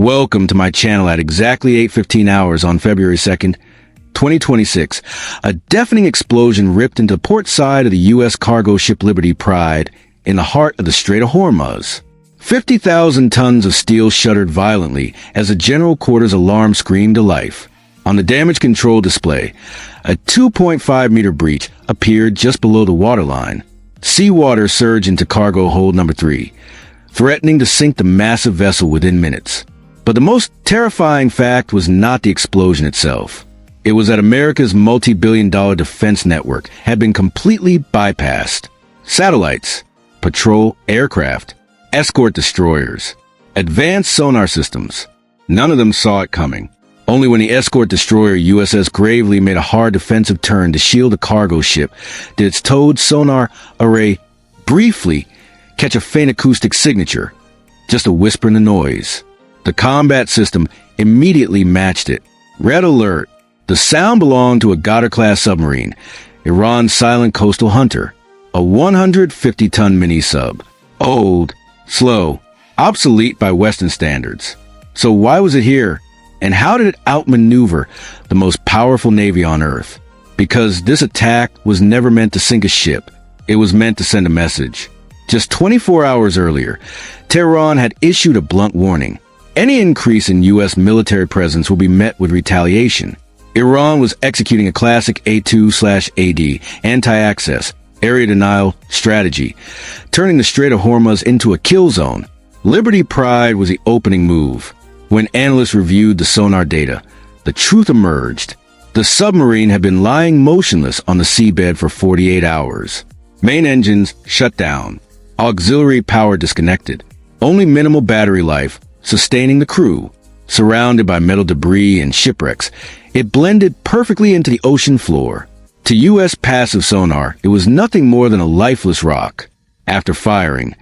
Welcome to my channel at exactly 8:15 hours on February 2nd, 2026. A deafening explosion ripped into the port side of the U.S. cargo ship Liberty Pride in the heart of the Strait of Hormuz. 50,000 tons of steel shuddered violently as the general quarters alarm screamed to life. On the damage control display, a 2.5-meter breach appeared just below the waterline. Seawater surged into cargo hold number 3, threatening to sink the massive vessel within minutes. But the most terrifying fact was not the explosion itself. It was that America's multi-billion-dollar defense network had been completely bypassed. Satellites, patrol aircraft, escort destroyers, advanced sonar systems. None of them saw it coming. Only when the escort destroyer USS Gravely made a hard defensive turn to shield a cargo ship did its towed sonar array briefly catch a faint acoustic signature, just a whisper in the noise. The combat system immediately matched it. Red alert. The sound belonged to a Goddard-class submarine, Iran's silent coastal hunter, a 150-ton mini-sub. Old, slow, obsolete by Western standards. So why was it here? And how did it outmaneuver the most powerful navy on Earth? Because this attack was never meant to sink a ship. It was meant to send a message. Just 24 hours earlier, Tehran had issued a blunt warning. Any increase in U.S. military presence will be met with retaliation. Iran was executing a classic A2/AD, anti-access, area denial strategy, turning the Strait of Hormuz into a kill zone. Liberty Pride was the opening move. When analysts reviewed the sonar data, the truth emerged. The submarine had been lying motionless on the seabed for 48 hours. Main engines shut down. Auxiliary power disconnected. Only minimal battery life sustaining the crew. Surrounded by metal debris and shipwrecks, it blended perfectly into the ocean floor. To U.S. passive sonar, it was nothing more than a lifeless rock. After firing,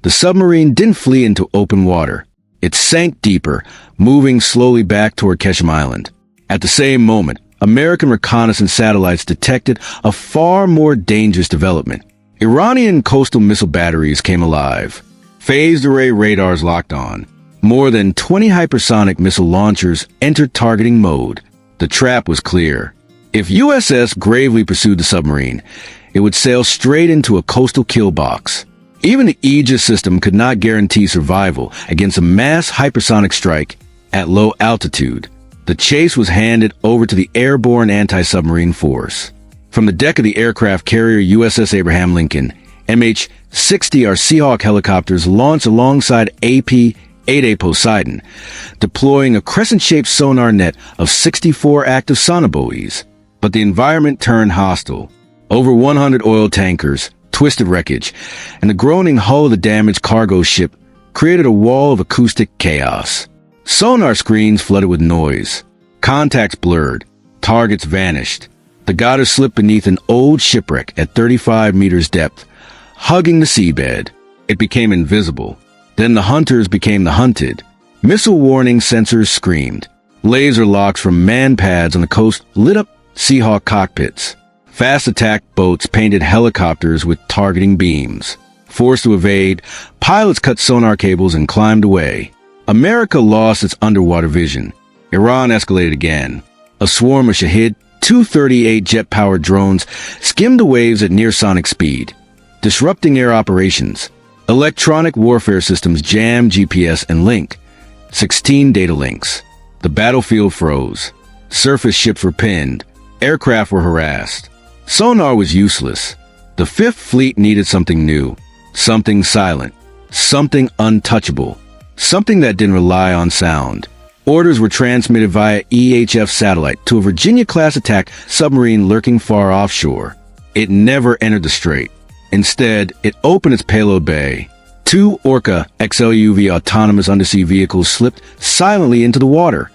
the submarine didn't flee into open water. It sank deeper, moving slowly back toward Keshem Island. At the same moment, American reconnaissance satellites detected a far more dangerous development. Iranian coastal missile batteries came alive. Phased array radars locked on. More than 20 hypersonic missile launchers entered targeting mode. The trap was clear. If USS Gravely pursued the submarine, it would sail straight into a coastal kill box. Even the Aegis system could not guarantee survival against a mass hypersonic strike at low altitude. The chase was handed over to the airborne anti-submarine force. From the deck of the aircraft carrier USS Abraham Lincoln, MH-60R Seahawk helicopters launched alongside AP-8A Poseidon, deploying a crescent-shaped sonar net of 64 active sonobuoys. But the environment turned hostile. Over 100 oil tankers, twisted wreckage, and the groaning hull of the damaged cargo ship created a wall of acoustic chaos. Sonar screens flooded with noise. Contacts blurred. Targets vanished. The Goddard slipped beneath an old shipwreck at 35 meters depth, hugging the seabed. It became invisible. Then the hunters became the hunted. Missile warning sensors screamed. Laser locks from man pads on the coast lit up Seahawk cockpits. Fast attack boats painted helicopters with targeting beams. Forced to evade, pilots cut sonar cables and climbed away. America lost its underwater vision. Iran escalated again. A swarm of Shahid 238 jet-powered drones skimmed the waves at near-sonic speed, disrupting air operations. Electronic warfare systems jammed GPS and link. 16 data links. The battlefield froze. Surface ships were pinned. Aircraft were harassed. Sonar was useless. The Fifth Fleet needed something new. Something silent. Something untouchable. Something that didn't rely on sound. Orders were transmitted via EHF satellite to a Virginia-class attack submarine lurking far offshore. It never entered the strait. Instead, it opened its payload bay. 2 Orca XLUV autonomous undersea vehicles slipped silently into the water.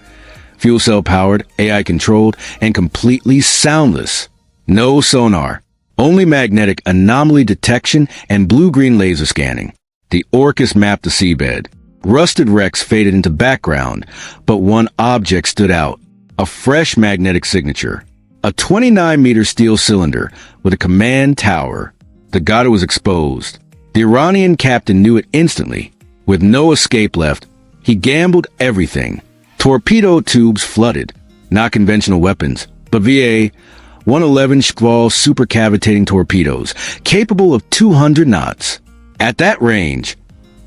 Fuel cell powered, AI controlled, and completely soundless. No sonar. Only magnetic anomaly detection and blue-green laser scanning. The Orcus mapped the seabed. Rusted wrecks faded into background, but one object stood out. A fresh magnetic signature. A 29-meter steel cylinder with a command tower. The Goddard was exposed. The Iranian captain knew it instantly. With no escape left, He gambled everything. Torpedo tubes flooded, not conventional weapons, but VA-111 Shkval supercavitating torpedoes, capable of 200 knots. At that range,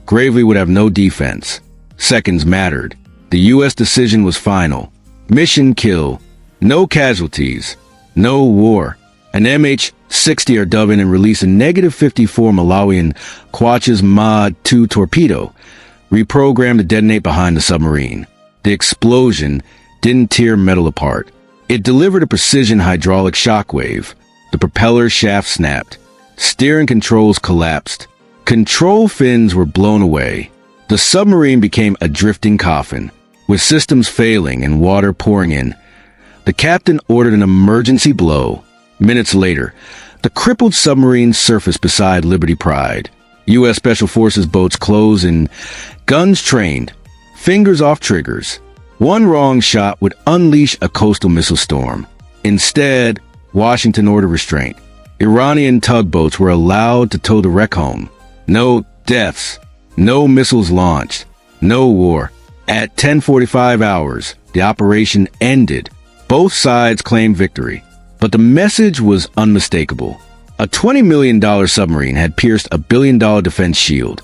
Gravely would have no defense. Seconds mattered. The U.S. decision was final. Mission kill. No casualties. No war. An MH-60 are dove in and release a -54 Malawian Quachas Mod 2 torpedo, reprogrammed to detonate behind the submarine. The explosion didn't tear metal apart. It delivered a precision hydraulic shockwave. The propeller shaft snapped. Steering controls collapsed. Control fins were blown away. The submarine became a drifting coffin, with systems failing and water pouring in. The captain ordered an emergency blow. Minutes later, the crippled submarine surfaced beside Liberty Pride. U.S. Special Forces boats closed and guns trained, fingers off triggers. One wrong shot would unleash a coastal missile storm. Instead, Washington ordered restraint. Iranian tugboats were allowed to tow the wreck home. No deaths, no missiles launched, no war. At 10:45 hours, the operation ended. Both sides claimed victory, but the message was unmistakable. A $20 million submarine had pierced a $1 billion defense shield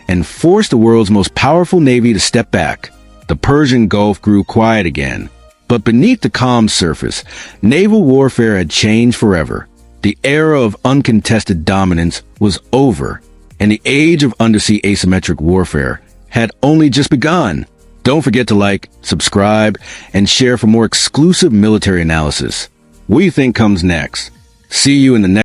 and forced the world's most powerful navy to step back. The Persian Gulf grew quiet again, but beneath the calm surface, naval warfare had changed forever. The era of uncontested dominance was over, and the age of undersea asymmetric warfare had only just begun. Don't forget to like, subscribe, and share for more exclusive military analysis. What do you think comes next? See you in the next